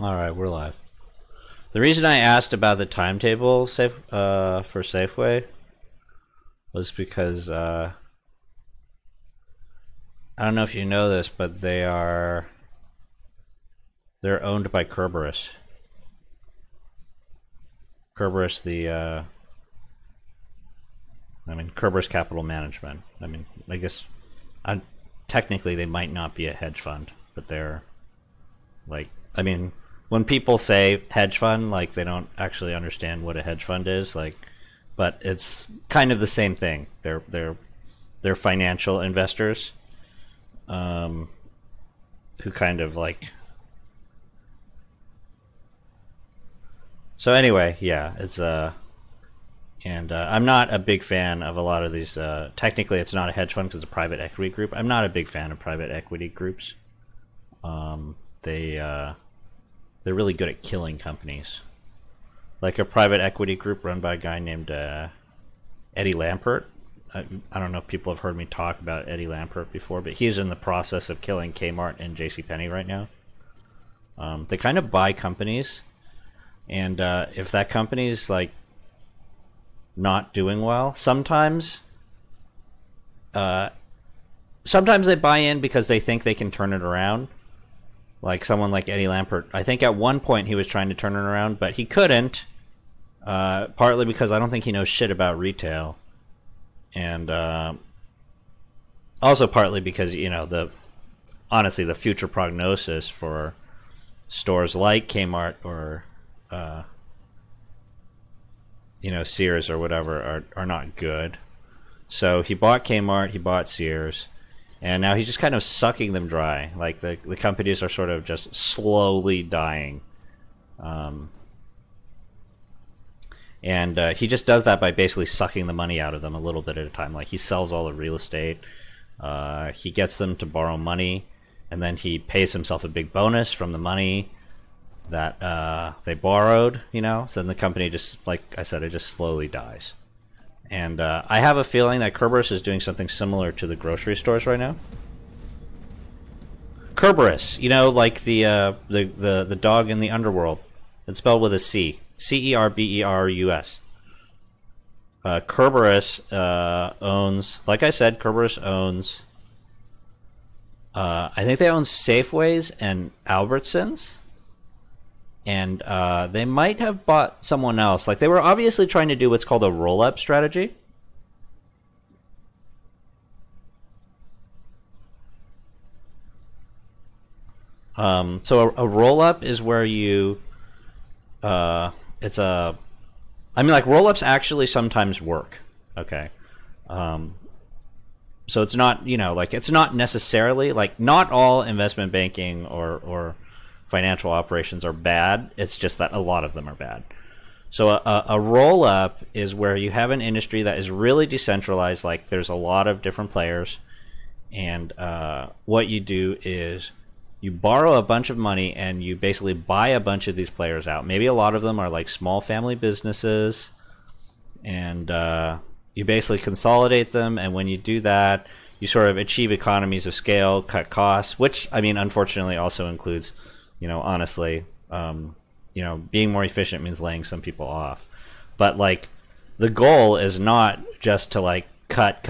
All right, we're live. The reason I asked about the timetable for Safeway was because I don't know if you know this, but they're owned by Kerberos. Kerberos, Kerberos Capital Management. I guess technically they might not be a hedge fund, but they're like, when people say hedge fund, like they don't actually understand what a hedge fund is, like, but it's kind of the same thing. They're financial investors, who kind of like. So anyway, yeah, it's and I'm not a big fan of a lot of these. Technically, it's not a hedge fund because it's a private equity group. I'm not a big fan of private equity groups. They're really good at killing companies. Like a private equity group run by a guy named Eddie Lampert. I don't know if people have heard me talk about Eddie Lampert before, but he's in the process of killing Kmart and JCPenney right now. They kind of buy companies, and if that company's like not doing well, sometimes they buy in because they think they can turn it around. Like someone like Eddie Lampert, I think at one point he was trying to turn it around, but he couldn't. Partly because I don't think he knows shit about retail, and also partly because honestly the future prognosis for stores like Kmart or Sears or whatever are not good. So he bought Kmart, he bought Sears, and now he's just kind of sucking them dry. Like the companies are sort of just slowly dying. And he just does that by basically sucking the money out of them a little bit at a time. Like he sells all the real estate, he gets them to borrow money, and then he pays himself a big bonus from the money that they borrowed. So then the company just, like I said, it just slowly dies. And I have a feeling that Kerberos is doing something similar to the grocery stores right now. Kerberos, like the dog in the underworld. It's spelled with a C. Cerberus. Kerberos owns, like I said, Kerberos owns. I think they own Safeways and Albertsons, and they might have bought someone else. Like they were obviously trying to do what's called a roll-up strategy. So a roll-up is where you. Like roll-ups actually sometimes work. Okay. So it's not, it's not necessarily, like, not all investment banking or financial operations are bad. It's just that a lot of them are bad. So a roll-up is where you have an industry that is really decentralized, like there's a lot of different players, and what you do is you borrow a bunch of money and you basically buy a bunch of these players out. Maybe a lot of them are like small family businesses, and you basically consolidate them, and when you do that, you sort of achieve economies of scale, cut costs, which, unfortunately also includes, honestly, being more efficient means laying some people off. But, like, the goal is not just to, like, cut.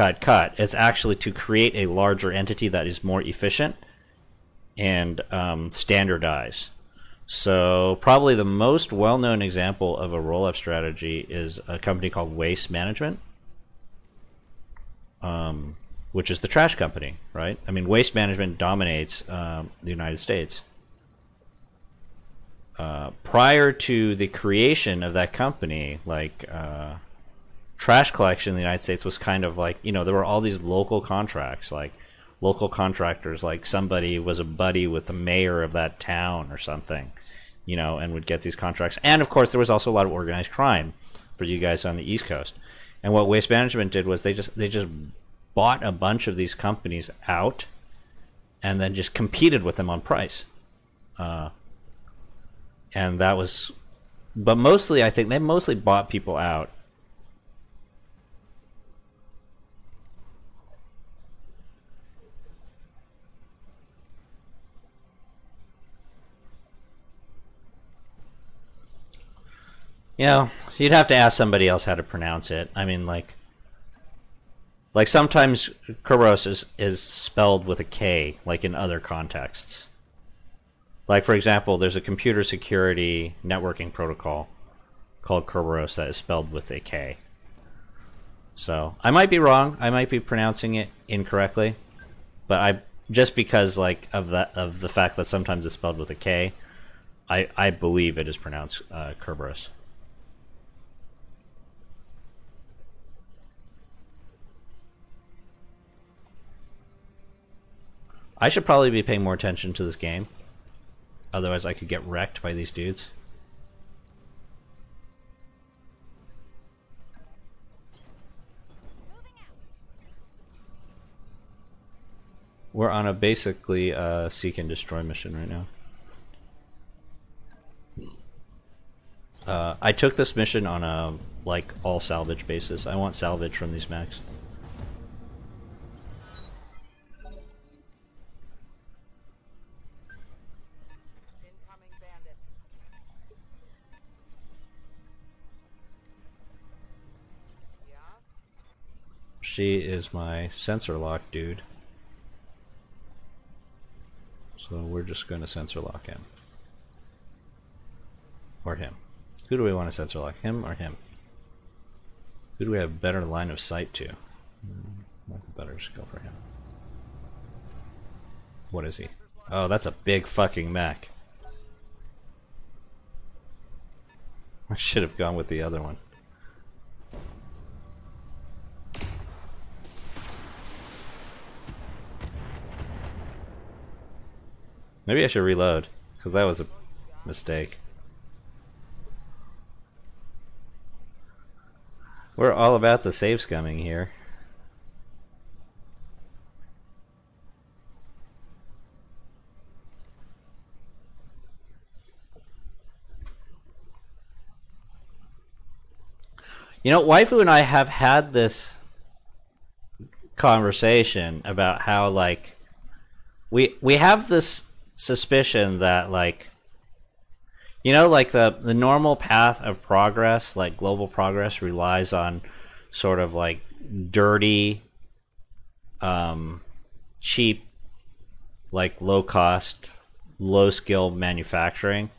It's actually to create a larger entity that is more efficient and standardize. So probably the most well-known example of a roll-up strategy is a company called Waste Management, which is the trash company, right? Waste Management dominates the United States. Prior to the creation of that company, like trash collection in the United States was kind of like, there were all these local contracts, like local contractors, like somebody was a buddy with the mayor of that town or something, and would get these contracts. And of course, there was also a lot of organized crime for you guys on the East Coast. And what Waste Management did was they just bought a bunch of these companies out, and then just competed with them on price. And that was, but mostly I think they mostly bought people out. You know, you'd have to ask somebody else how to pronounce it. I mean, like sometimes Kerberos is spelled with a K, like in other contexts. Like, for example, there's a computer security networking protocol called Kerberos that is spelled with a K. So I might be wrong. I might be pronouncing it incorrectly, but just because like of the fact that sometimes it's spelled with a K, I believe it is pronounced Kerberos. I should probably be paying more attention to this game. Otherwise, I could get wrecked by these dudes. We're on a basically seek and destroy mission right now. I took this mission on a like all salvage basis. I want salvage from these mechs. She is my sensor lock dude. So we're just going to sensor lock him. Or him. Who do we want to sensor lock? Him or him? Who do we have better line of sight to? Better just go for him. What is he? Oh, that's a big fucking mech. I should have gone with the other one. Maybe I should reload, because that was a mistake. We're all about the save scumming here. You know, Waifu and I have had this conversation about how, like, we have this suspicion that, like, you know, like the normal path of progress, like global progress, relies on sort of like dirty, cheap, like low cost, low skill manufacturing.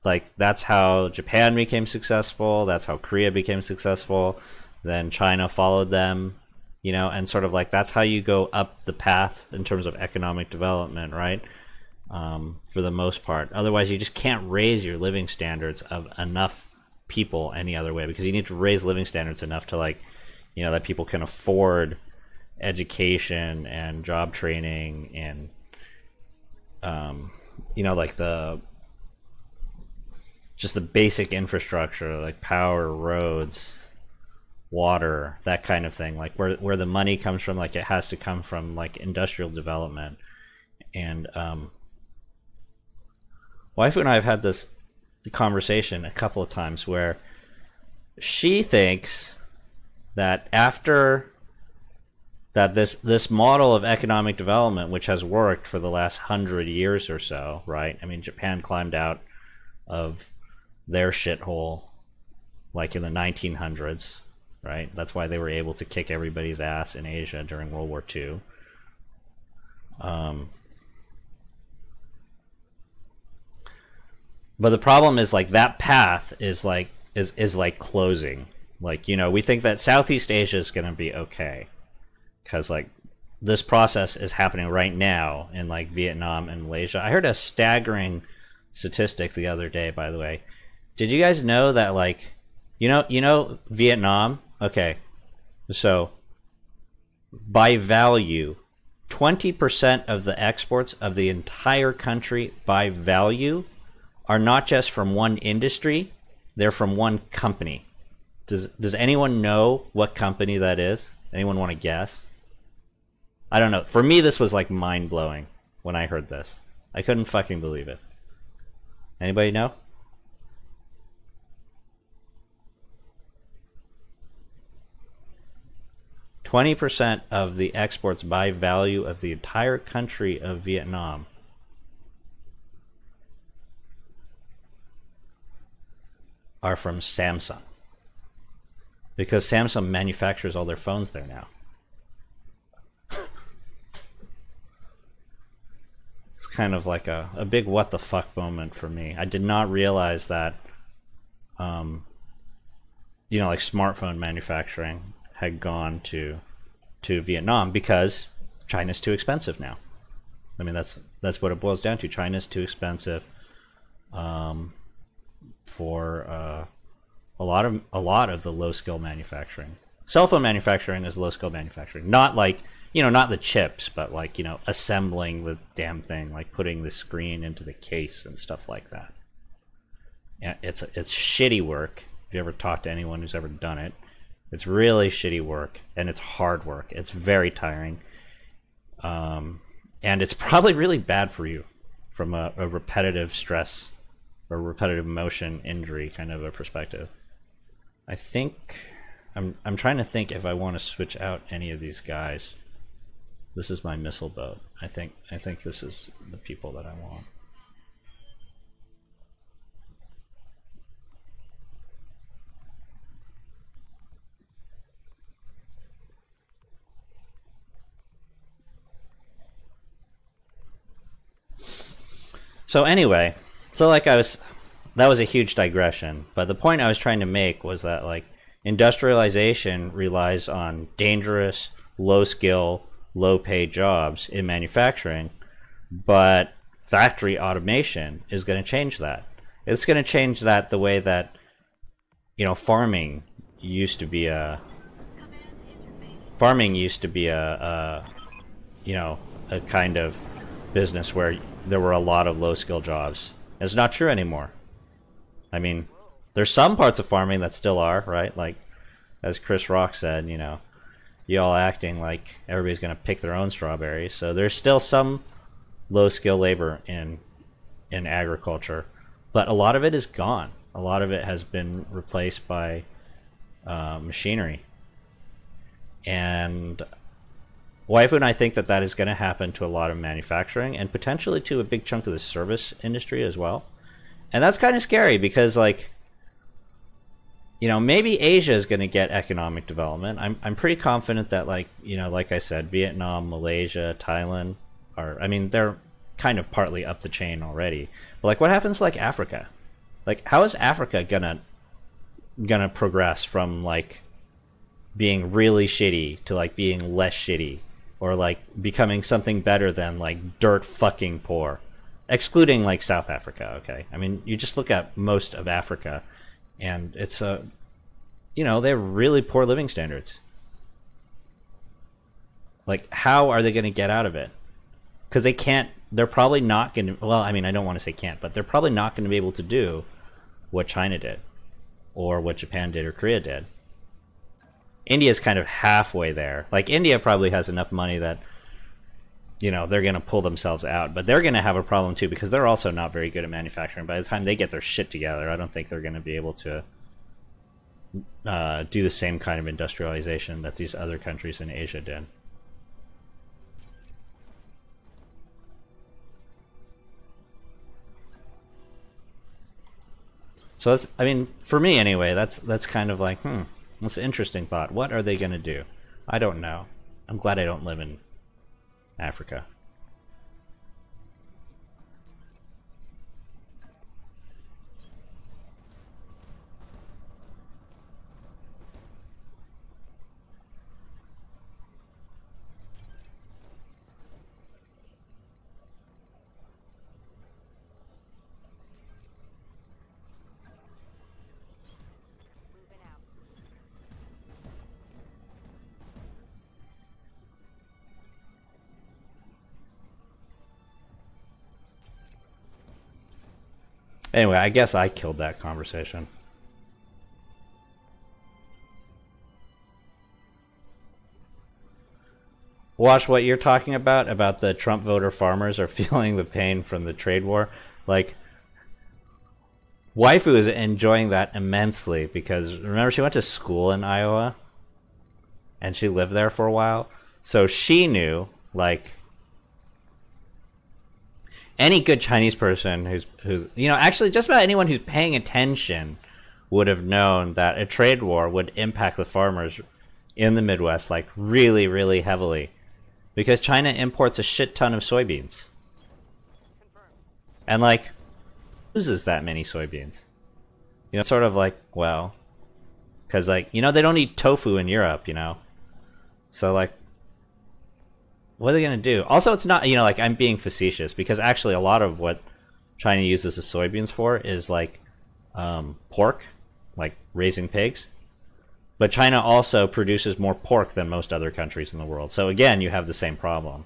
Like that's how Japan became successful. That's how Korea became successful. Then China followed them, you know, and sort of like that's how you go up the path in terms of economic development, right? For the most part. Otherwise, you just can't raise your living standards of enough people any other way, because you need to raise living standards enough to, like, you know, that people can afford education and job training and, you know, like just the basic infrastructure, like power, roads, water, that kind of thing. Like where the money comes from, like it has to come from like industrial development. And, Waifu and I have had this conversation a couple of times where she thinks that after that this model of economic development, which has worked for the last 100 years or so, right? I mean, Japan climbed out of their shithole like in the 1900s, right? That's why they were able to kick everybody's ass in Asia during World War II. But the problem is, like, that path is like closing. Like, you know, we think that Southeast Asia is going to be okay because, like, this process is happening right now in, like, Vietnam and Malaysia. I heard a staggering statistic the other day, by the way. Did you guys know that, like, you know Vietnam? Okay, so by value, 20% of the exports of the entire country by value are not just from one industry, they're from one company. Does anyone know what company that is? Anyone want to guess? I don't know. For me, this was like mind-blowing when I heard this. I couldn't fucking believe it. Anybody know? %20 of the exports by value of the entire country of Vietnam are from Samsung. Because Samsung manufactures all their phones there now. It's kind of like a big what the fuck moment for me. I did not realize that, you know, like smartphone manufacturing had gone to Vietnam because China's too expensive now. I mean, that's what it boils down to. China's too expensive for a lot of the low skill manufacturing. Cell phone manufacturing is low skill manufacturing. Not like, you know, not the chips, but like, you know, assembling the damn thing, like putting the screen into the case and stuff like that. Yeah, it's shitty work. If you ever talk to anyone who's ever done it, it's really shitty work, and it's hard work. It's very tiring. And it's probably really bad for you from a repetitive stress or repetitive motion injury kind of a perspective. I think I'm trying to think if I want to switch out any of these guys. This is my missile boat. I think this is the people that I want. So anyway, that was a huge digression, but the point I was trying to make was that like industrialization relies on dangerous, low skill, low paid jobs in manufacturing, but factory automation is going to change that. It's going to change that the way that, you know, farming used to be a you know, a kind of business where there were a lot of low-skill jobs. It's not true anymore. I mean, there's some parts of farming that still are, right? Like, as Chris Rock said, you know, you all acting like everybody's going to pick their own strawberries. So there's still some low-skill labor in agriculture, but a lot of it is gone. A lot of it has been replaced by machinery. And Waifu and I think that is going to happen to a lot of manufacturing and potentially to a big chunk of the service industry as well. And that's kind of scary because, like, you know, maybe Asia is going to get economic development. I'm pretty confident that, like, you know, like I said, Vietnam, Malaysia, Thailand are, I mean, they're kind of partly up the chain already. But, like, what happens to, like, Africa? Like, how is Africa gonna progress from, like, being really shitty to, like, being less shitty? Or, like, becoming something better than, like, dirt fucking poor. Excluding, like, South Africa, okay? I mean, you just look at most of Africa, and it's you know, they have really poor living standards. Like, how are they going to get out of it? Because they can't, they're probably not going to, well, I mean, I don't want to say can't, but they're probably not going to be able to do what China did, or what Japan did, or Korea did. India's kind of halfway there. Like, India probably has enough money that, you know, they're going to pull themselves out. But they're going to have a problem, too, because they're also not very good at manufacturing. By the time they get their shit together, I don't think they're going to be able to do the same kind of industrialization that these other countries in Asia did. So that's, I mean, for me anyway, that's kind of like, that's an interesting thought. What are they going to do? I don't know. I'm glad I don't live in Africa. Anyway, I guess I killed that conversation. Watch what you're talking about the Trump voter farmers are feeling the pain from the trade war. Like, Waifu is enjoying that immensely because, remember, she went to school in Iowa? And she lived there for a while. So she knew, like, any good Chinese person who's you know, actually just about anyone who's paying attention would have known that a trade war would impact the farmers in the Midwest like really, really heavily, because China imports a shit ton of soybeans, and like uses that many soybeans. You know, it's sort of like, well, because like, you know, they don't eat tofu in Europe, you know, so like, what are they gonna do? Also, it's not, you know, like, I'm being facetious, because actually a lot of what China uses the soybeans for is like pork, like raising pigs. But China also produces more pork than most other countries in the world. So again, you have the same problem.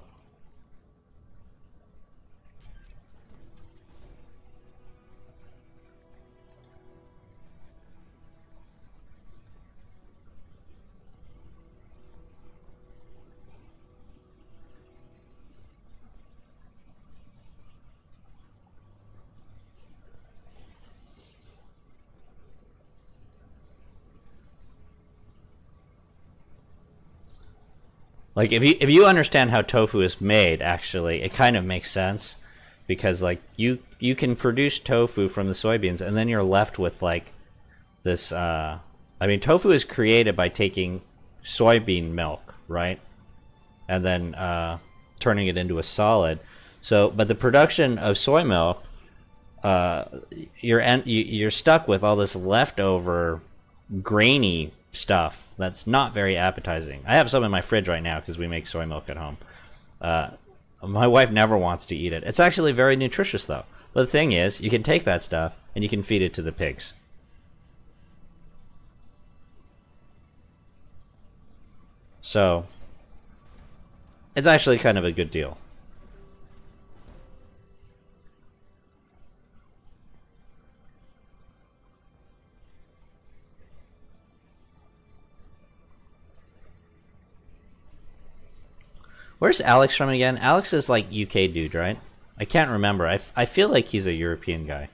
Like, if you understand how tofu is made, actually, it kind of makes sense, because like you can produce tofu from the soybeans, and then you're left with like this. I mean, tofu is created by taking soybean milk, right, and then turning it into a solid. So, but the production of soy milk, you're stuck with all this leftover grainy stuff that's not very appetizing. I have some in my fridge right now because we make soy milk at home. My wife never wants to eat it. It's actually very nutritious though. But the thing is, you can take that stuff and you can feed it to the pigs. So it's actually kind of a good deal. Where's Alex from again? Alex is like UK dude, right? I can't remember. I feel like he's a European guy.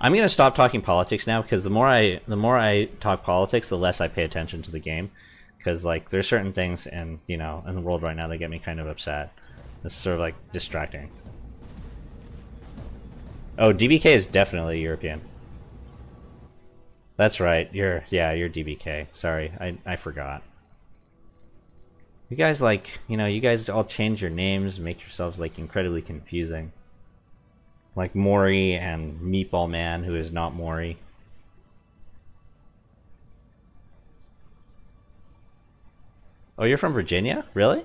I'm gonna stop talking politics now, because the more I talk politics, the less I pay attention to the game. Because like there's certain things in, you know, in the world right now that get me kind of upset. It's sort of like distracting. Oh, DBK is definitely European. That's right. You're DBK. Sorry, I forgot. You guys, like, you know, you guys all change your names, make yourselves like incredibly confusing. Like Maury and Meatball Man, who is not Maury. Oh, you're from Virginia? Really?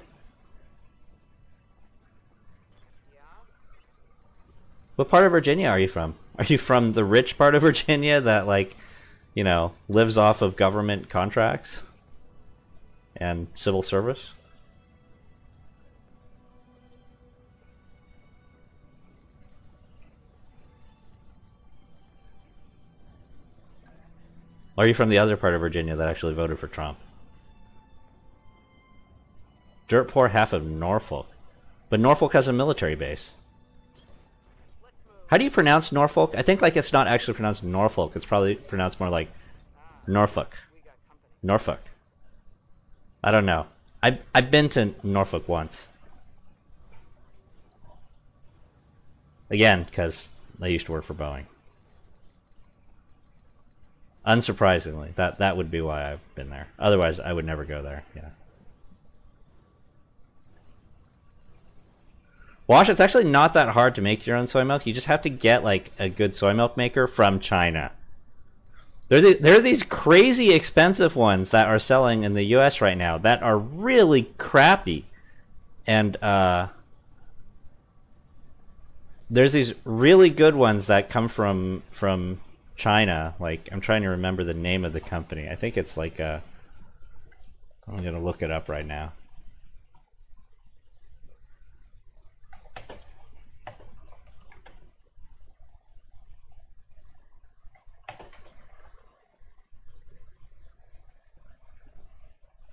What part of Virginia are you from? Are you from the rich part of Virginia that, like, you know, lives off of government contracts and civil service? Or are you from the other part of Virginia that actually voted for Trump? Dirt poor half of Norfolk. But Norfolk has a military base. How do you pronounce Norfolk? I think like it's not actually pronounced Norfolk. It's probably pronounced more like Norfolk. Norfolk. I don't know. I've been to Norfolk once. Again, because I used to work for Boeing. Unsurprisingly, that would be why I've been there. Otherwise, I would never go there. Yeah. Wash, it's actually not that hard to make your own soy milk. You just have to get like a good soy milk maker from China. There are these crazy expensive ones that are selling in the US right now that are really crappy. And there's these really good ones that come from China. Like, I'm trying to remember the name of the company. I think it's like I'm going to look it up right now.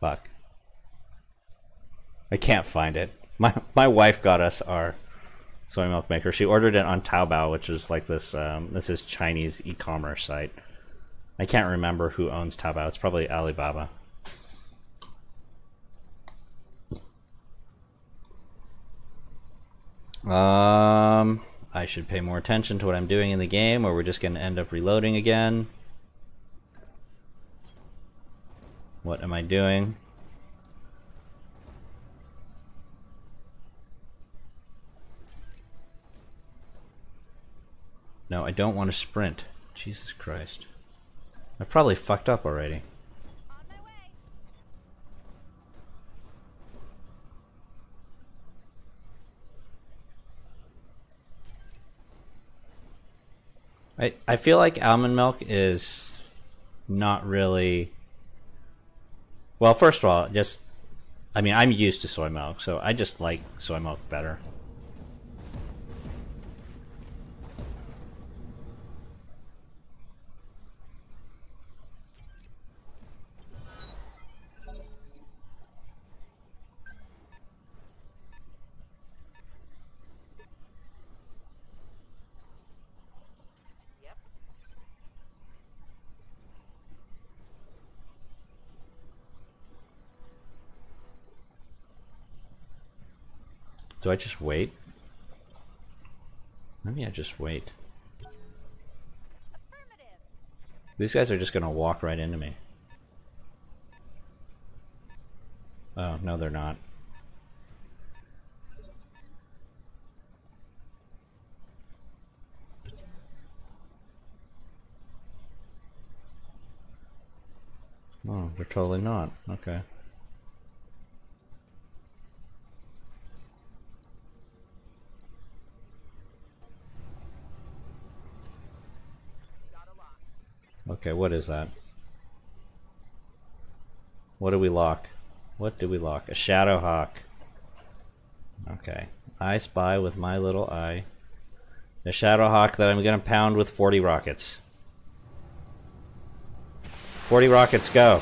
Fuck. I can't find it. My wife got us our soy milk maker. She ordered it on Taobao, which is like this is Chinese e-commerce site. I can't remember who owns Taobao. It's probably Alibaba. I should pay more attention to what I'm doing in the game, or we're just going to end up reloading again. What am I doing? No, I don't want to sprint. Jesus Christ. I've probably fucked up already. I feel like almond milk is not really... Well, first of all, I mean, I'm used to soy milk, so I just like soy milk better. Do I just wait? Maybe I just wait. These guys are just gonna walk right into me. Oh, no they're not. Oh, they're totally not. Okay. Okay, what is that? What do we lock? What do we lock? A Shadow Hawk. Okay. I spy with my little eye. A Shadow Hawk that I'm gonna pound with 40 rockets. 40 rockets, go!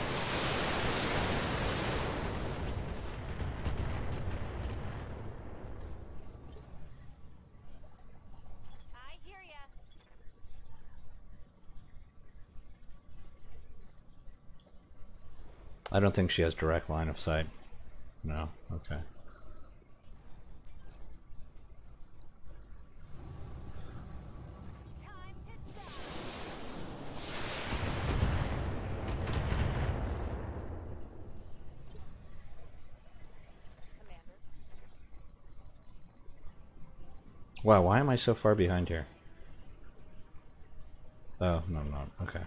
I don't think she has direct line of sight. No, okay. Wow, why am I so far behind here? Oh, no, no, okay.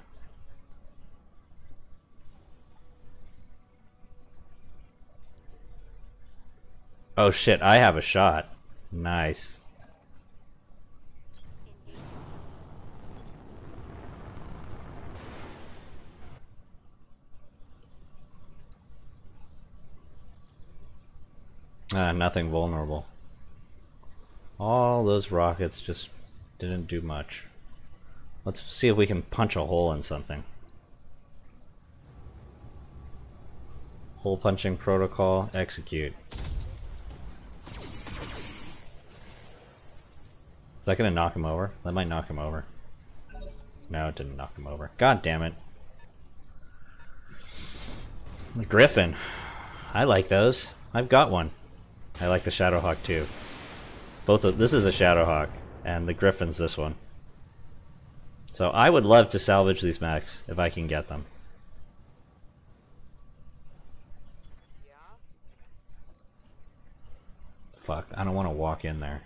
Oh shit, I have a shot. Nice. Nothing vulnerable. All those rockets just didn't do much. Let's see if we can punch a hole in something. Hole punching protocol, execute. Is that gonna knock him over? That might knock him over. No, it didn't knock him over. God damn it. The Griffin. I like those. I've got one. I like the Shadowhawk too. This is a Shadowhawk, and the Griffin's this one. So I would love to salvage these mechs if I can get them. Fuck, I don't want to walk in there.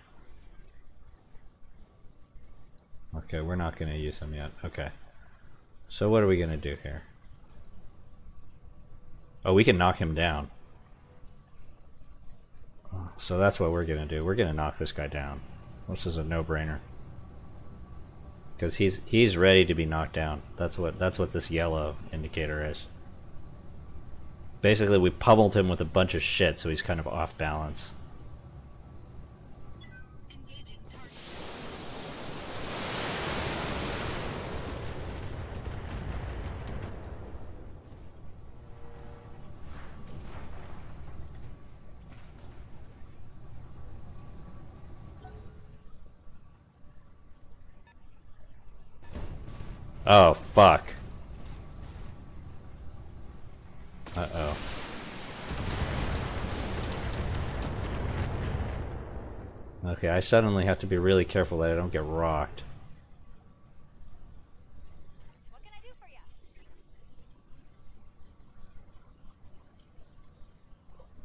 Okay, we're not going to use them yet. Okay. So what are we going to do here? Oh, we can knock him down. So that's what we're going to do. We're going to knock this guy down. This is a no-brainer. Because he's ready to be knocked down. That's what this yellow indicator is. Basically, we pummeled him with a bunch of shit, so he's kind of off balance. Oh, fuck. Uh-oh. Okay, I suddenly have to be really careful that I don't get rocked. What can I do for you?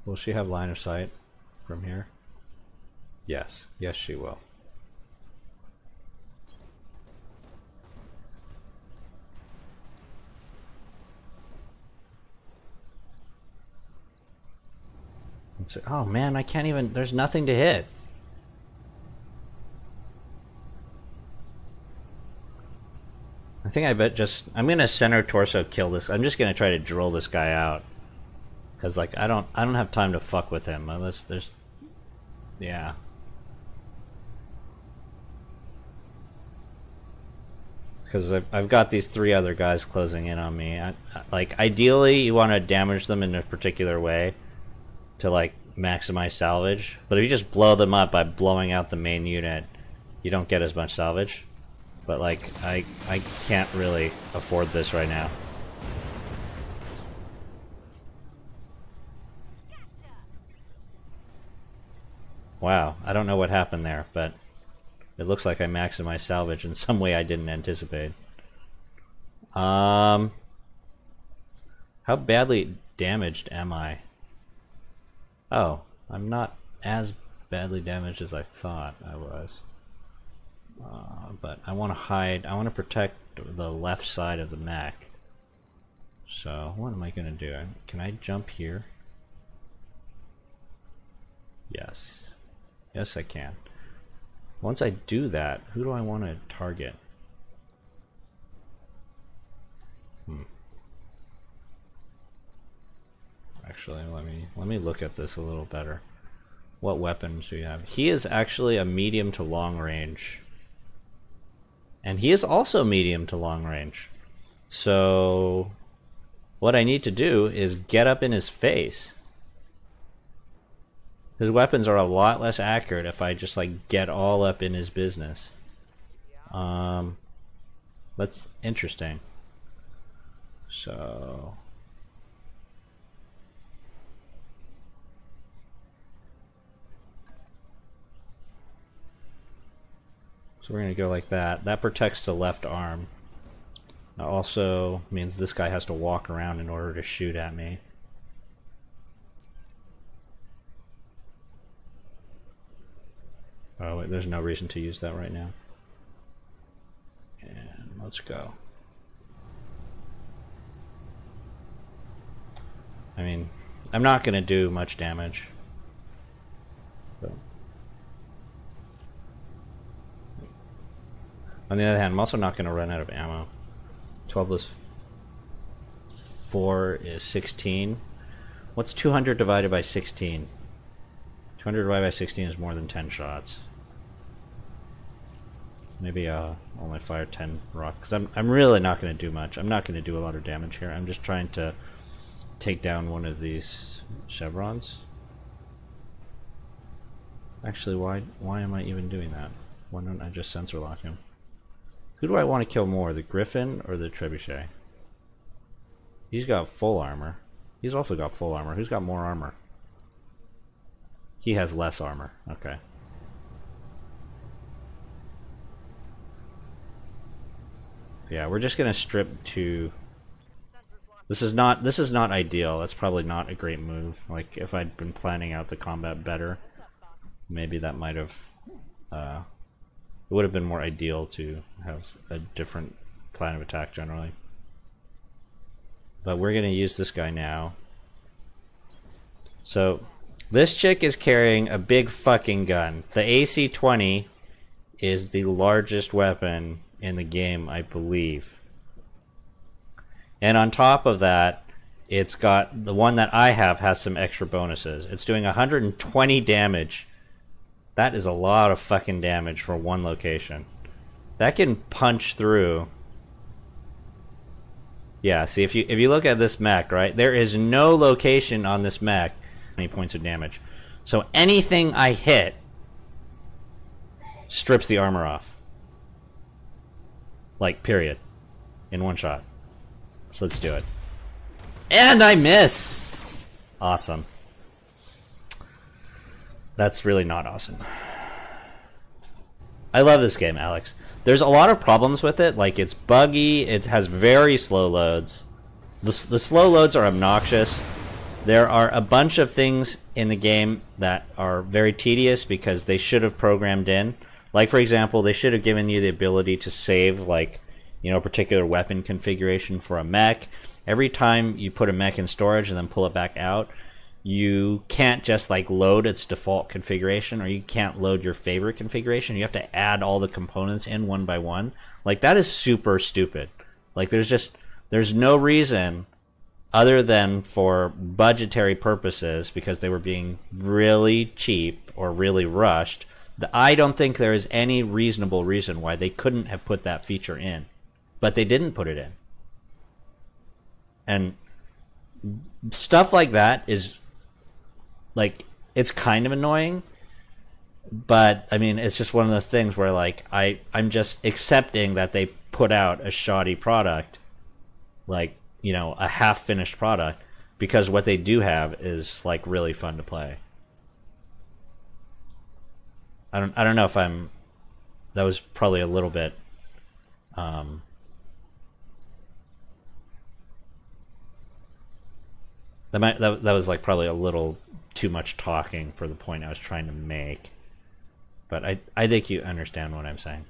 Will she have line of sight from here? Yes. Yes, she will. Oh man, I can't even... There's nothing to hit. I think I bet just... I'm gonna center torso kill this. I'm just gonna try to drill this guy out. Cause like, I don't have time to fuck with him unless there's... Yeah. Because I've got these 3 other guys closing in on me. Like, ideally, you want to damage them in a particular way to, like, maximize salvage. But if you just blow them up by blowing out the main unit, you don't get as much salvage. But, like, I can't really afford this right now. Wow, I don't know what happened there, but it looks like I maximized salvage in some way I didn't anticipate. How badly damaged am I? Oh, I'm not as badly damaged as I thought I was. But I want to hide, I want to protect the left side of the mech. So, what am I going to do? Can I jump here? Yes. Yes, I can. Once I do that, who do I want to target? Actually, let me look at this a little better. What weapons do we have? He is actually a medium to long range. And he is also medium to long range. So what I need to do is get up in his face. His weapons are a lot less accurate if I just like get all up in his business. That's interesting. So we're gonna go like that. That protects the left arm. That also means this guy has to walk around in order to shoot at me. Oh wait, there's no reason to use that right now. And let's go. I mean, I'm not gonna do much damage. But on the other hand, I'm also not gonna run out of ammo. 12 plus 4 is 16. What's 200 divided by 16? 200 divided by 16 is more than 10 shots. Maybe only fire 10 rock, because I'm really not going to do much. I'm not going to do a lot of damage here. I'm just trying to take down one of these chevrons. Actually, why am I even doing that? Why don't I just sensor lock him? Who do I want to kill more, the Griffin or the Trebuchet? He's got full armor. He's also got full armor. Who's got more armor? He has less armor. Okay. Yeah, we're just gonna strip to... This is not ideal. That's probably not a great move. Like, if I'd been planning out the combat better, maybe that might have... it would have been more ideal to have a different plan of attack generally. But we're gonna use this guy now. So, this chick is carrying a big fucking gun. The AC-20 is the largest weapon in the game, I believe. And on top of that, it's got the one that I have has some extra bonuses. It's doing 120 damage. That is a lot of fucking damage for one location. That can punch through. Yeah, see, if you look at this mech, right? There is no location on this mech 20 points of damage. So anything I hit strips the armor off. Like, period. In one shot. So let's do it. And I miss! Awesome. That's really not awesome. I love this game, Alex. There's a lot of problems with it. Like, it's buggy. It has very slow loads. The slow loads are obnoxious. There are a bunch of things in the game that are very tedious because they should have programmed in. Like, for example, they should have given you the ability to save, like, you know, a particular weapon configuration for a mech. Every time you put a mech in storage and then pull it back out, you can't just like load its default configuration, or you can't load your favorite configuration. You have to add all the components in one by one. Like, that is super stupid. Like, there's no reason other than for budgetary purposes, because they were being really cheap or really rushed. I don't think there is any reasonable reason why they couldn't have put that feature in, but they didn't put it in. And stuff like that is, like, it's kind of annoying, but I mean, it's just one of those things where, like, I'm just accepting that they put out a shoddy product, like, you know, a half-finished product, because what they do have is, like, really fun to play. I don't know if that was probably a little bit that was like probably a little too much talking for the point I was trying to make. But I think you understand what I'm saying.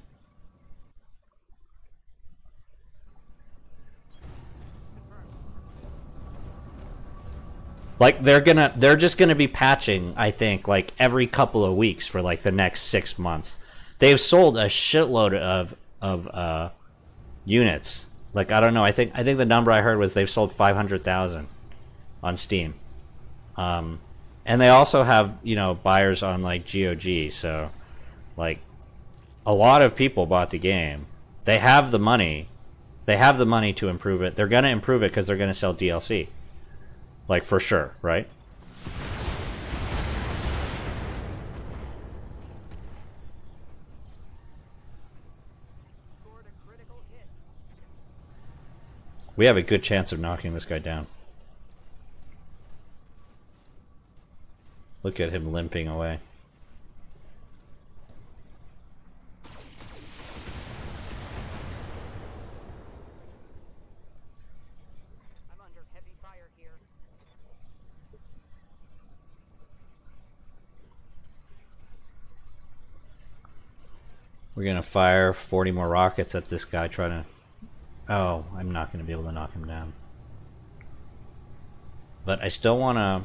Like, they're just gonna be patching, I think, like every couple of weeks for like the next 6 months. They've sold a shitload of units. Like, I don't know. I think the number I heard was they've sold 500,000 on Steam. And they also have, you know, buyers on like GOG. So, like, a lot of people bought the game. They have the money. They have the money to improve it. They're gonna improve it because they're gonna sell DLC. Like, for sure, right? We have a good chance of knocking this guy down. Look at him limping away. I'm under heavy fire here. We're gonna fire 40 more rockets at this guy trying to... Oh, I'm not gonna be able to knock him down. But I still wanna...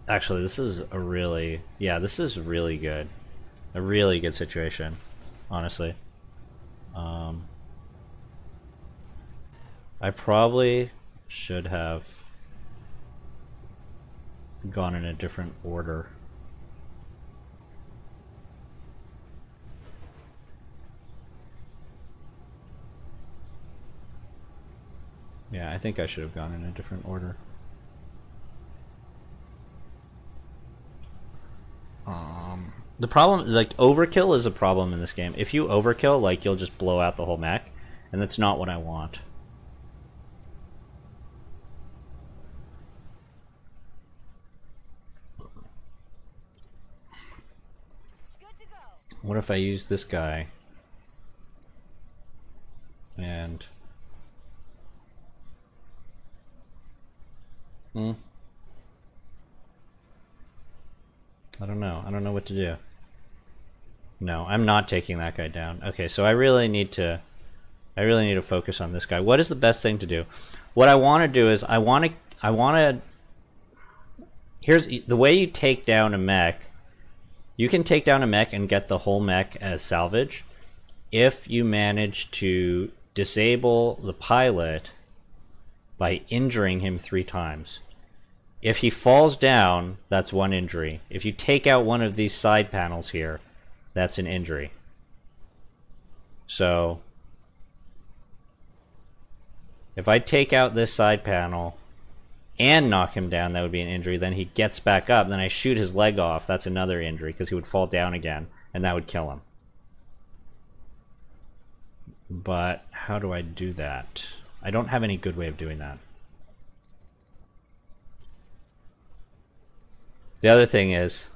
Actually, this is a really... Yeah, this is really good. A really good situation, honestly. I probably should have gone in a different order. Yeah, I think I should have gone in a different order. The problem, like, overkill is a problem in this game. If you overkill, like, you'll just blow out the whole mech, and that's not what I want. Good to go. What if I use this guy? And... I don't know. I don't know what to do. No, I'm not taking that guy down. Okay, so I really need to focus on this guy. What is the best thing to do? What I want to do is I want to here's the way you take down a mech. You can take down a mech and get the whole mech as salvage if you manage to disable the pilot by injuring him 3 times. If he falls down, that's 1 injury. If you take out one of these side panels here, that's an injury. So, if I take out this side panel and knock him down, that would be an injury. Then he gets back up, then I shoot his leg off, that's another injury, because he would fall down again, and that would kill him. But how do I do that? I don't have any good way of doing that. The other thing is,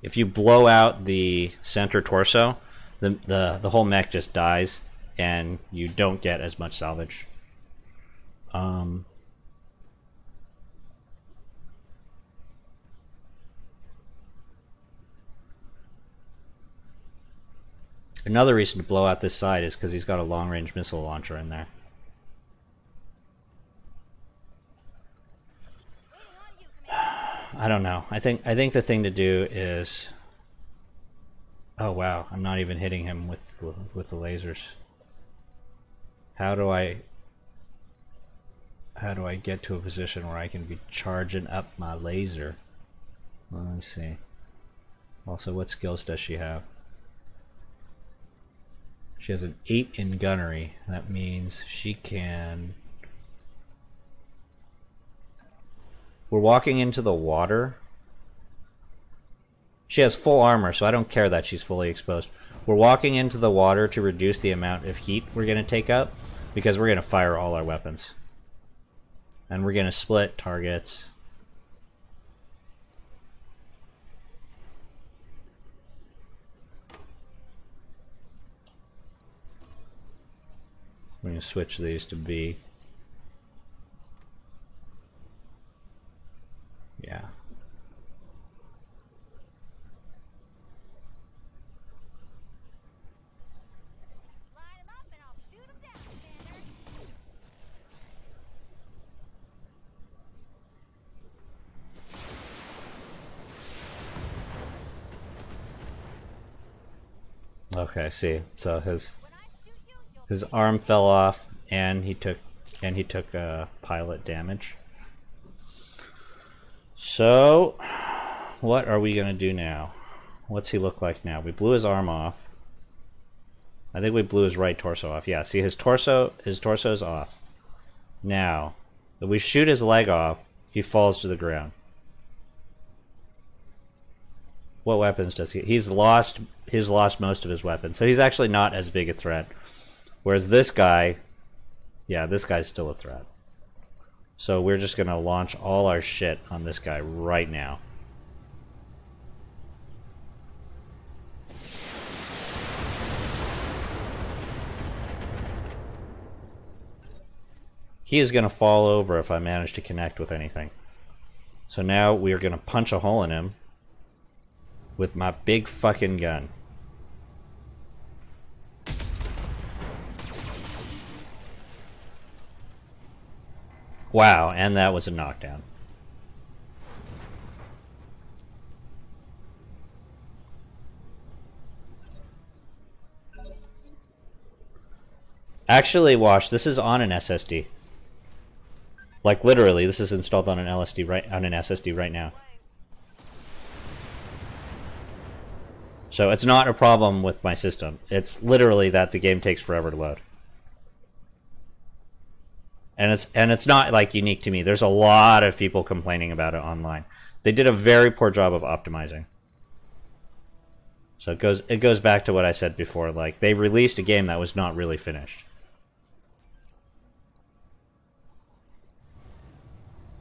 if you blow out the center torso, the whole mech just dies, and you don't get as much salvage. Another reason to blow out this side is because he's got a long-range missile launcher in there. I don't know. I think the thing to do is... Oh wow, I'm not even hitting him with the lasers. How do I get to a position where I can be charging up my laser? Well, let me see. Also, what skills does she have? She has an 8 in gunnery. That means she can... We're walking into the water. She has full armor, so I don't care that she's fully exposed. We're walking into the water to reduce the amount of heat we're going to take up, because we're going to fire all our weapons. And we're going to split targets. We're going to switch these to B. Yeah. Line 'em up and I'll shoot 'em down, Commander. Okay, see. So When I shoot you, you'll his arm fell off, and he took pilot damage. So, what are we gonna do now? What's he look like now? We blew his arm off. I think we blew his right torso off. Yeah, see, his torso's off. Now, if we shoot his leg off, he falls to the ground. What weapons does he? He's lost most of his weapons, so he's actually not as big a threat. Whereas this guy, yeah, this guy's still a threat. So we're just gonna launch all our shit on this guy right now. He is gonna fall over if I manage to connect with anything. So now we are gonna punch a hole in him with my big fucking gun. Wow, and that was a knockdown. Actually, Wash, this is on an SSD. Like literally, this is installed on an SSD right now. So it's not a problem with my system. It's literally that the game takes forever to load. And it's not like unique to me. There's a lot of people complaining about it online. They did a very poor job of optimizing. So it goes back to what I said before. Like, they released a game that was not really finished.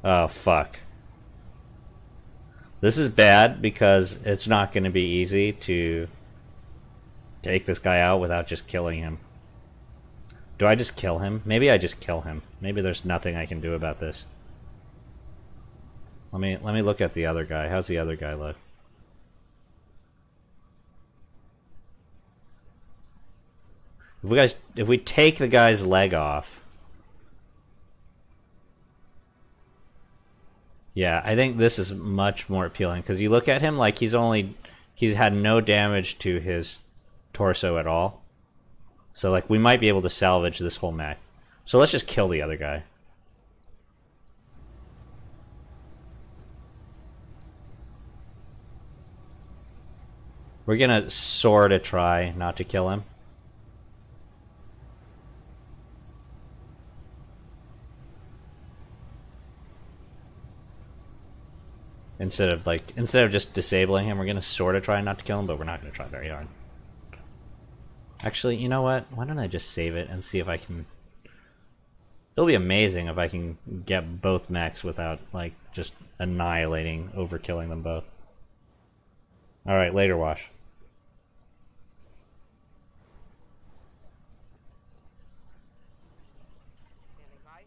Oh fuck. This is bad because it's not going to be easy to take this guy out without just killing him. Do I just kill him? Maybe I just kill him. Maybe there's nothing I can do about this. Let me look at the other guy. How's the other guy look? If we take the guy's leg off. Yeah, I think this is much more appealing because you look at him like he's had no damage to his torso at all. So like we might be able to salvage this whole mech. So let's just kill the other guy. We're gonna sort of try not to kill him. Instead of just disabling him, we're gonna sort of try not to kill him, but we're not gonna try very hard. Actually, you know what? Why don't I just save it and see if I can... It'll be amazing if I can get both mechs without, like, just annihilating, overkilling them both. Alright, later, Wash. Standing by.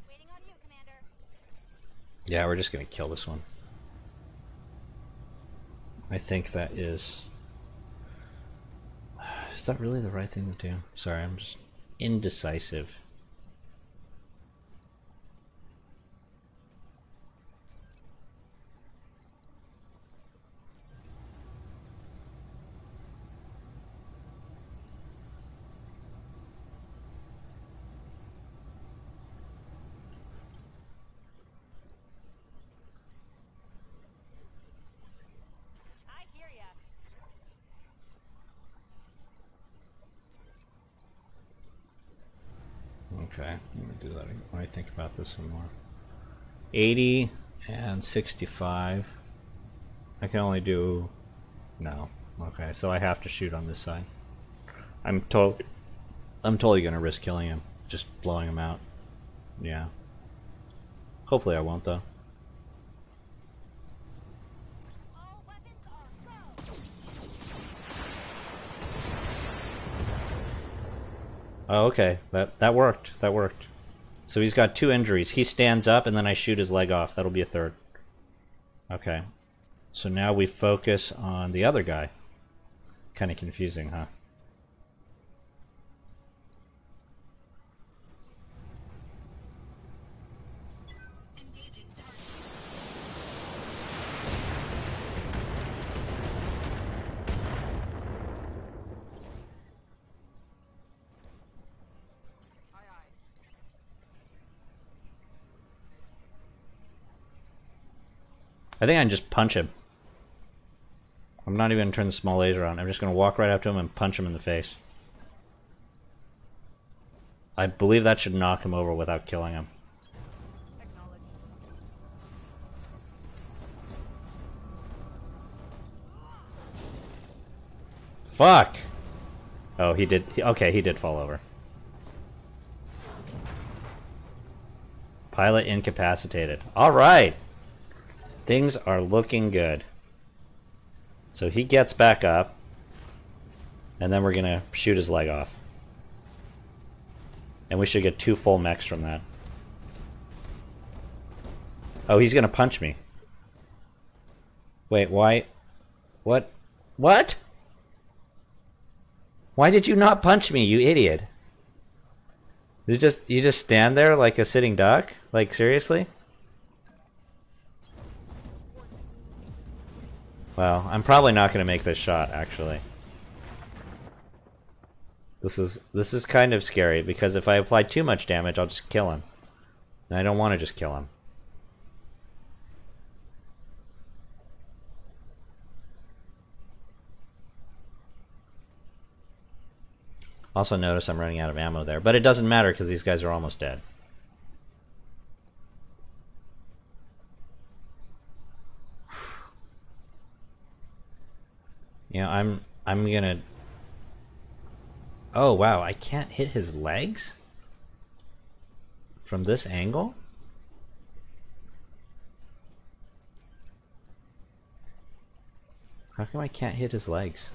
Waiting on you, Commander. Yeah, we're just gonna kill this one. I think that is... Is that really the right thing to do? Sorry, I'm just indecisive. I hear ya. Okay, I'm gonna do that when I think about this some more. 80 and 65. I can only do... No. Okay, so I have to shoot on this side. I'm totally gonna risk killing him. Just blowing him out. Yeah. Hopefully I won't, though. All weapons are go. Oh, okay. That worked. That worked. So he's got 2 injuries. He stands up, and then I shoot his leg off. That'll be a 3rd. Okay. So now we focus on the other guy. Kind of confusing, huh? Aye, aye. I think I can just punch him. I'm not even going to turn the small laser on. I'm just going to walk right up to him and punch him in the face. I believe that should knock him over without killing him. Acknowledged. Fuck! Oh, he did. Okay, he did fall over. Pilot incapacitated. Alright! Things are looking good. So he gets back up. And then we're gonna shoot his leg off. And we should get 2 full mechs from that. Oh, he's gonna punch me. Wait, why? What? What? Why did you not punch me, you idiot? You just stand there like a sitting duck? Like, seriously? Well, I'm probably not going to make this shot, actually. This is kind of scary, because if I apply too much damage, I'll just kill him. And I don't want to just kill him. Also notice I'm running out of ammo there, but it doesn't matter because these guys are almost dead. Yeah, I'm gonna... Oh wow, I can't hit his legs? From this angle? How come I can't hit his legs?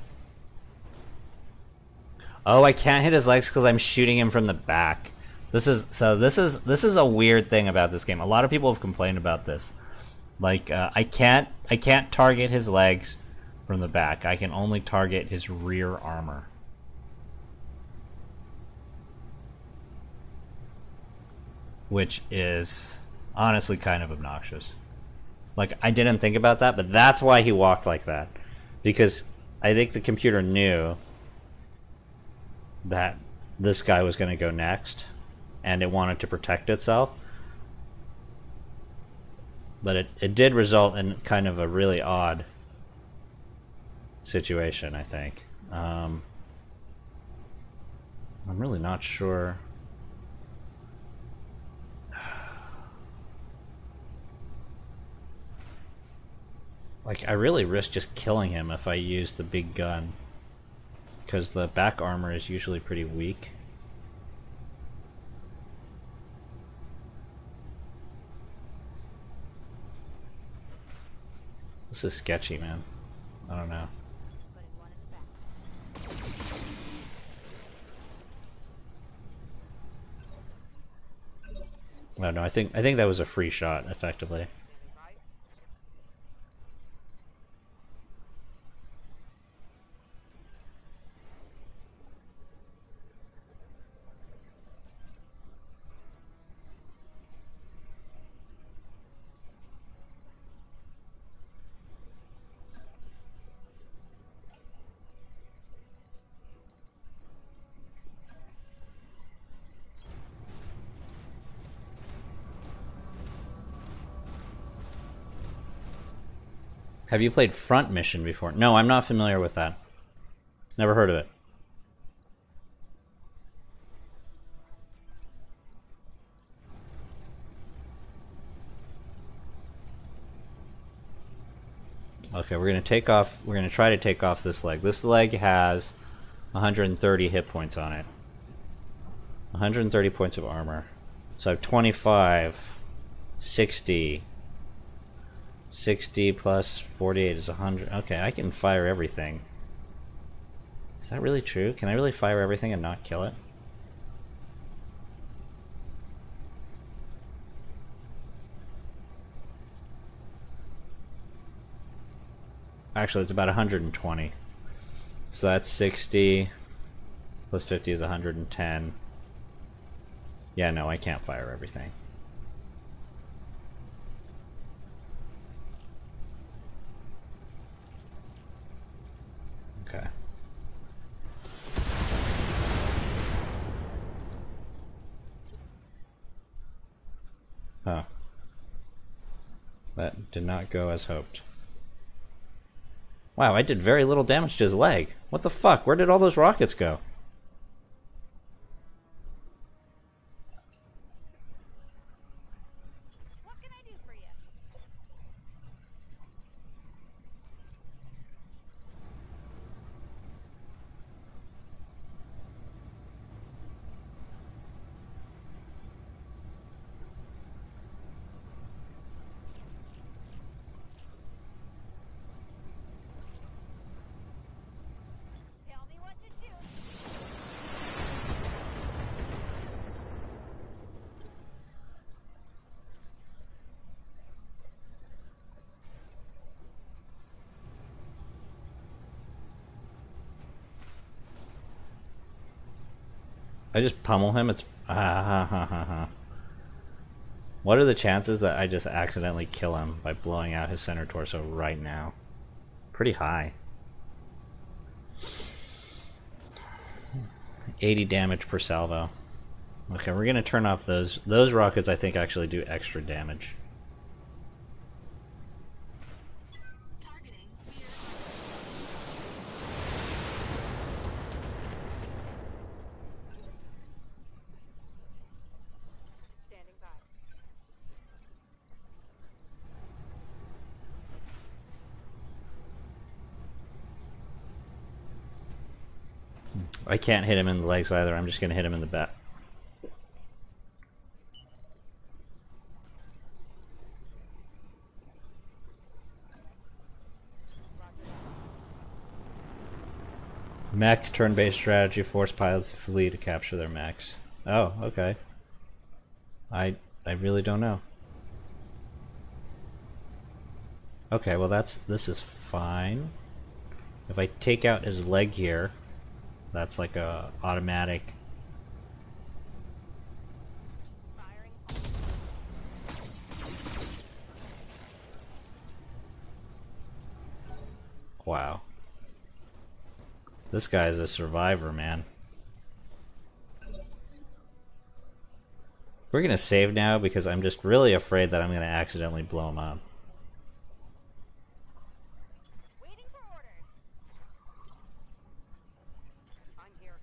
Oh, I can't hit his legs because I'm shooting him from the back. This is a weird thing about this game. A lot of people have complained about this. Like I can't target his legs from the back. I can only target his rear armor. Which is honestly kind of obnoxious. Like, I didn't think about that, but that's why he walked like that. Because I think the computer knew that this guy was going to go next, and it wanted to protect itself. But it did result in kind of a really odd situation, I think. I'm really not sure. Like, I really risk just killing him if I use the big gun. Because the back armor is usually pretty weak. This is sketchy, man. I don't know. Putting one in the back. Oh no, I think that was a free shot, effectively. Have you played Front Mission before? No, I'm not familiar with that. Never heard of it. Okay, we're gonna take off. We're gonna try to take off this leg. This leg has 130 hit points on it. 130 points of armor. So I have 25, 60. 60 plus 48 is 100. Okay, I can fire everything. Is that really true? Can I really fire everything and not kill it? Actually, it's about 120. So that's 60 plus 50 is 110. Yeah, no, I can't fire everything. Okay. Huh. That did not go as hoped. Wow, I did very little damage to his leg. What the fuck? Where did all those rockets go? What can I do for you? Tell me what to do. I just pummel him. It's What are the chances that I just accidentally kill him by blowing out his center torso right now? Pretty high. 80 damage per salvo. Okay, we're gonna turn off those. Those rockets I think actually do extra damage. Standing by. I can't hit him in the legs either. I'm just gonna hit him in the back. Mech turn-based strategy force pilots to flee to capture their mechs. Oh, okay. I really don't know. Okay, well this is fine. If I take out his leg here, that's like a automatic. Firing. Wow. This guy's a survivor, man. We're gonna save now because I'm just really afraid that I'm gonna accidentally blow him up. Waiting for orders. I'm here.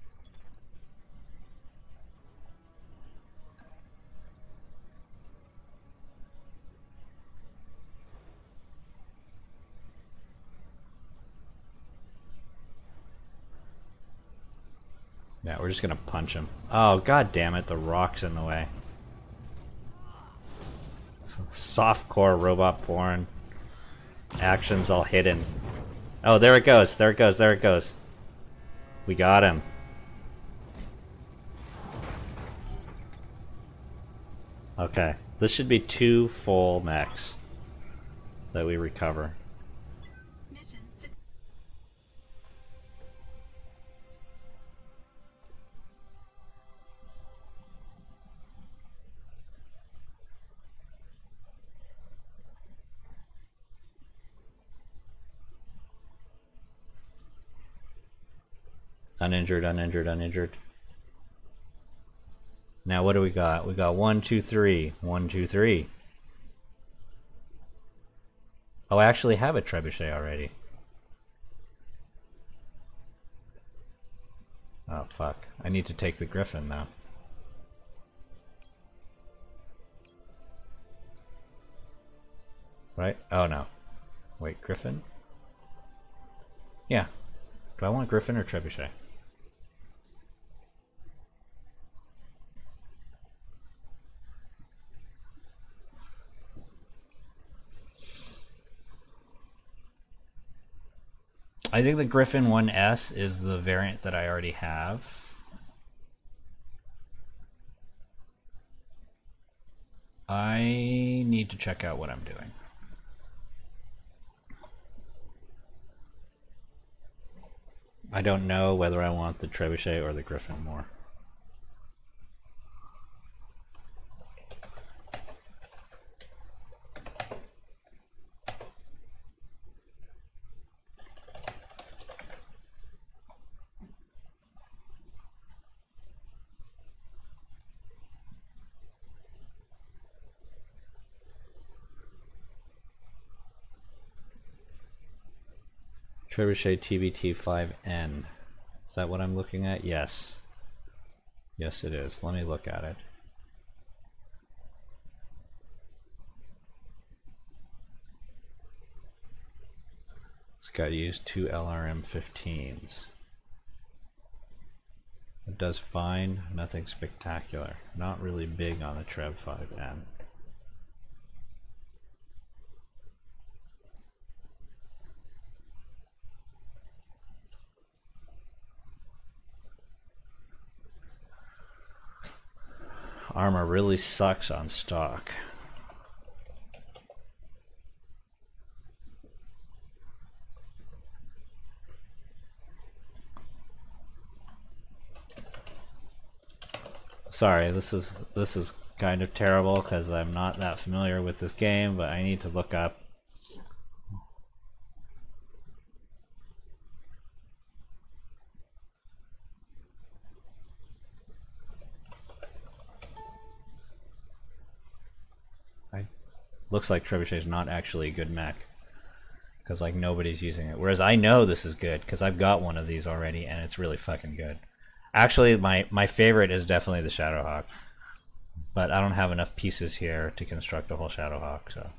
Yeah, we're just gonna punch him. Oh, god damn it, the rock's in the way. Softcore robot porn. Actions all hidden. Oh, there it goes, there it goes, there it goes. We got him. Okay, this should be 2 full mechs that we recover. Uninjured, uninjured, uninjured. Now what do we got? We got 1, 2, 3. 1, 2, 3. Oh, I actually have a trebuchet already. Oh, fuck. I need to take the griffin now. Right? Oh, no. Wait, griffin? Yeah. Do I want griffin or trebuchet? I think the Griffin 1S is the variant that I already have. I need to check out what I'm doing. I don't know whether I want the trebuchet or the Griffin more. Trebuchet TBT5N. Is that what I'm looking at? Yes. Yes, it is. Let me look at it. It's got to use 2 LRM-15s. It does fine, nothing spectacular. Not really big on the Trev 5N. Armor really sucks on stock. Sorry, this is kind of terrible because I'm not that familiar with this game, but I need to look up. Looks like Trebuchet is not actually a good mech because like nobody's using it. Whereas I know this is good because I've got one of these already and it's really fucking good. Actually, my favorite is definitely the Shadowhawk, but I don't have enough pieces here to construct a whole Shadowhawk, so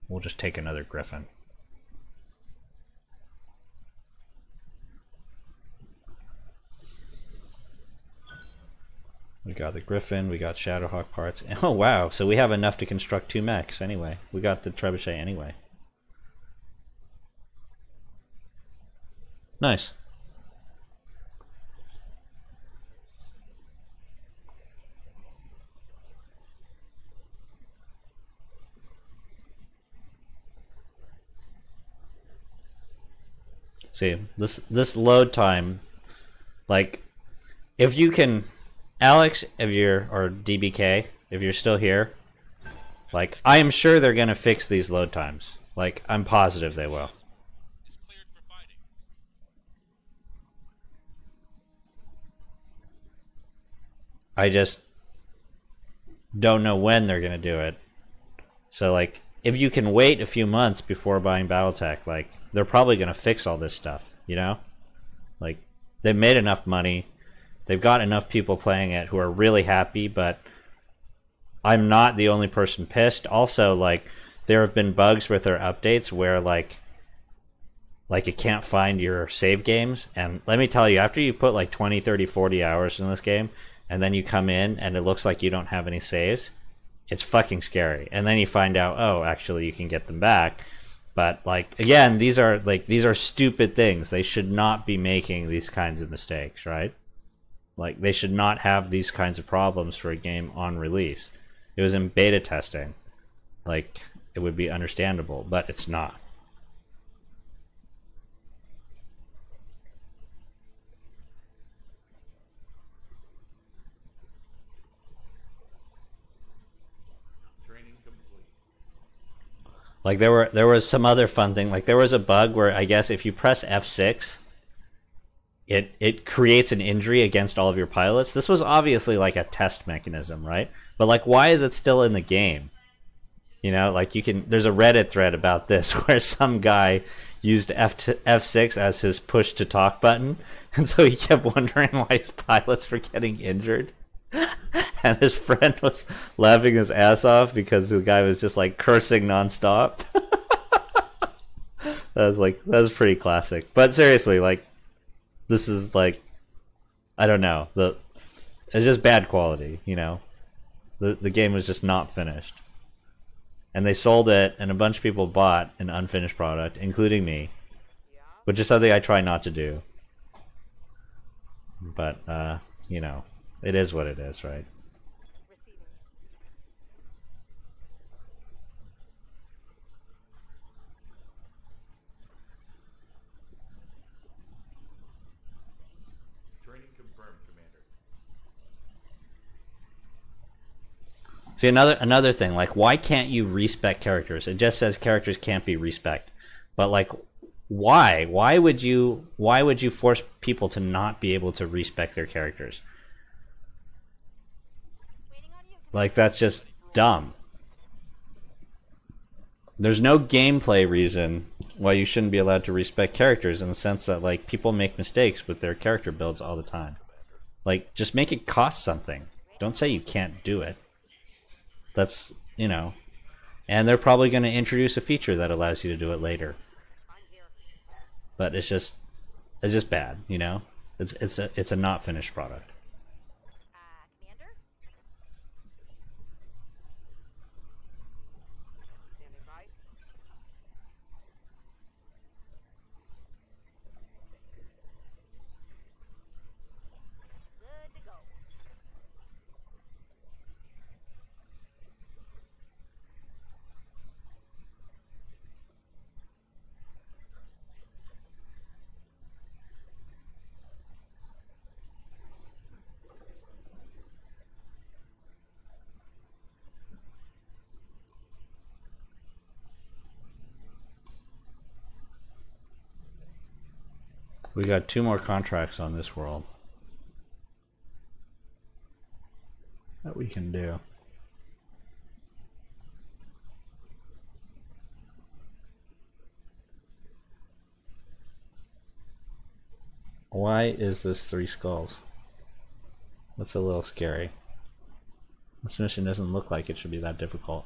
we'll just take another Griffin. We got the Griffin, we got Shadowhawk parts. Oh wow, so we have enough to construct 2 mechs anyway. We got the Trebuchet anyway. Nice. See, this load time, like, if you can... Alex, if you're, or DBK, if you're still here, like, I am sure they're gonna fix these load times. Like, I'm positive they will. I just don't know when they're gonna do it. So, like, if you can wait a few months before buying Battletech, like, they're probably gonna fix all this stuff, you know? Like, they've made enough money. They've got enough people playing it who are really happy, but I'm not the only person pissed. Also, like, there have been bugs with their updates where, like, Like it can't find your save games. And let me tell you, after you put like 20, 30, 40 hours in this game, and then you come in and it looks like you don't have any saves, it's fucking scary. And then you find out, oh, actually you can get them back. But like again, these are stupid things. They should not be making these kinds of mistakes, right? Like they should not have these kinds of problems for a game on release. It was in beta testing. Like it would be understandable, but it's not. Like there was some other fun thing. Like there was a bug where I guess if you press F6, it creates an injury against all of your pilots. This was obviously like a test mechanism, right? But like why is it still in the game? You know, like you can there's a Reddit thread about this where some guy used F6 as his push to talk button, and so he kept wondering why his pilots were getting injured. And his friend was laughing his ass off because the guy was just like cursing nonstop. That was pretty classic. But seriously, like this is like I don't know. It's just bad quality, you know. The game was just not finished. And they sold it and a bunch of people bought an unfinished product, including me. Which is something I try not to do. But you know, it is what it is, right? See another thing, like why can't you respec characters? It just says characters can't be respec. But like why? Why would you force people to not be able to respec their characters? Like that's just dumb. There's no gameplay reason why you shouldn't be allowed to respec characters in the sense that like people make mistakes with their character builds all the time. Like just make it cost something. Don't say you can't do it. That's, you know, and they're probably going to introduce a feature that allows you to do it later. But it's just bad, you know. It's a not finished product. Commander? Standing by. Good to go. We got 2 more contracts on this world that we can do. Why is this 3 skulls? That's a little scary. This mission doesn't look like it should be that difficult.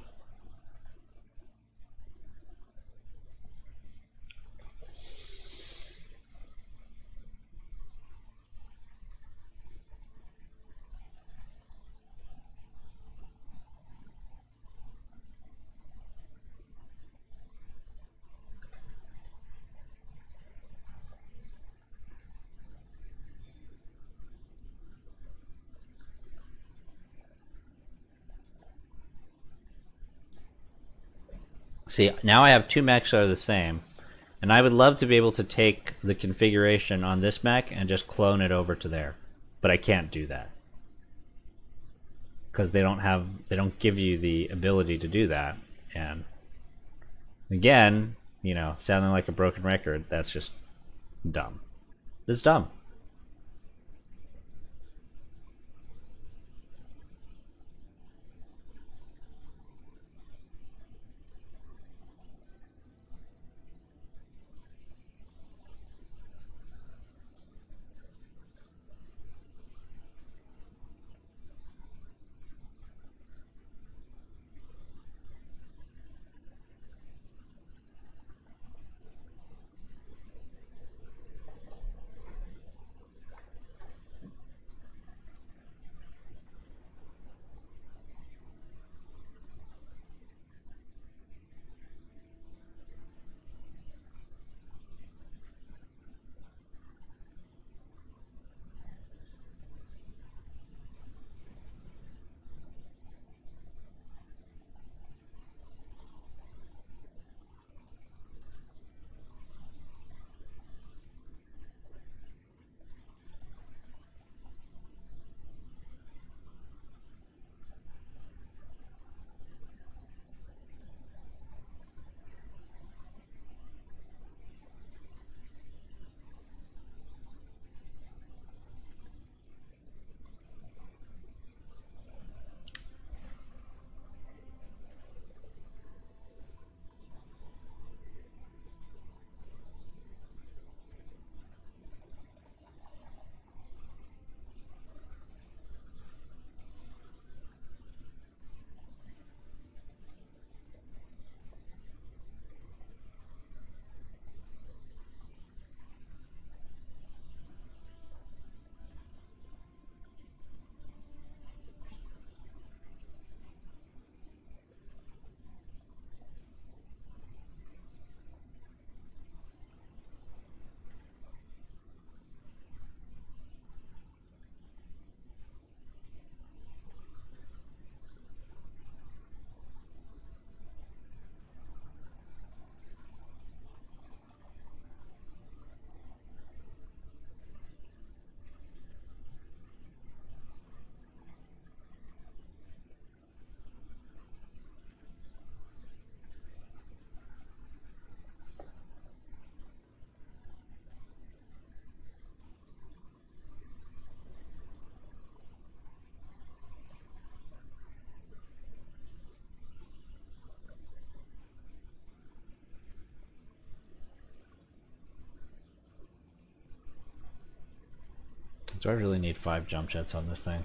See, now I have 2 mechs that are the same, and I would love to be able to take the configuration on this mech and just clone it over to there, but I can't do that because they don't give you the ability to do that. And again, you know, sounding like a broken record, that's just dumb. It's dumb. Do I really need 5 jump jets on this thing?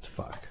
Fuck.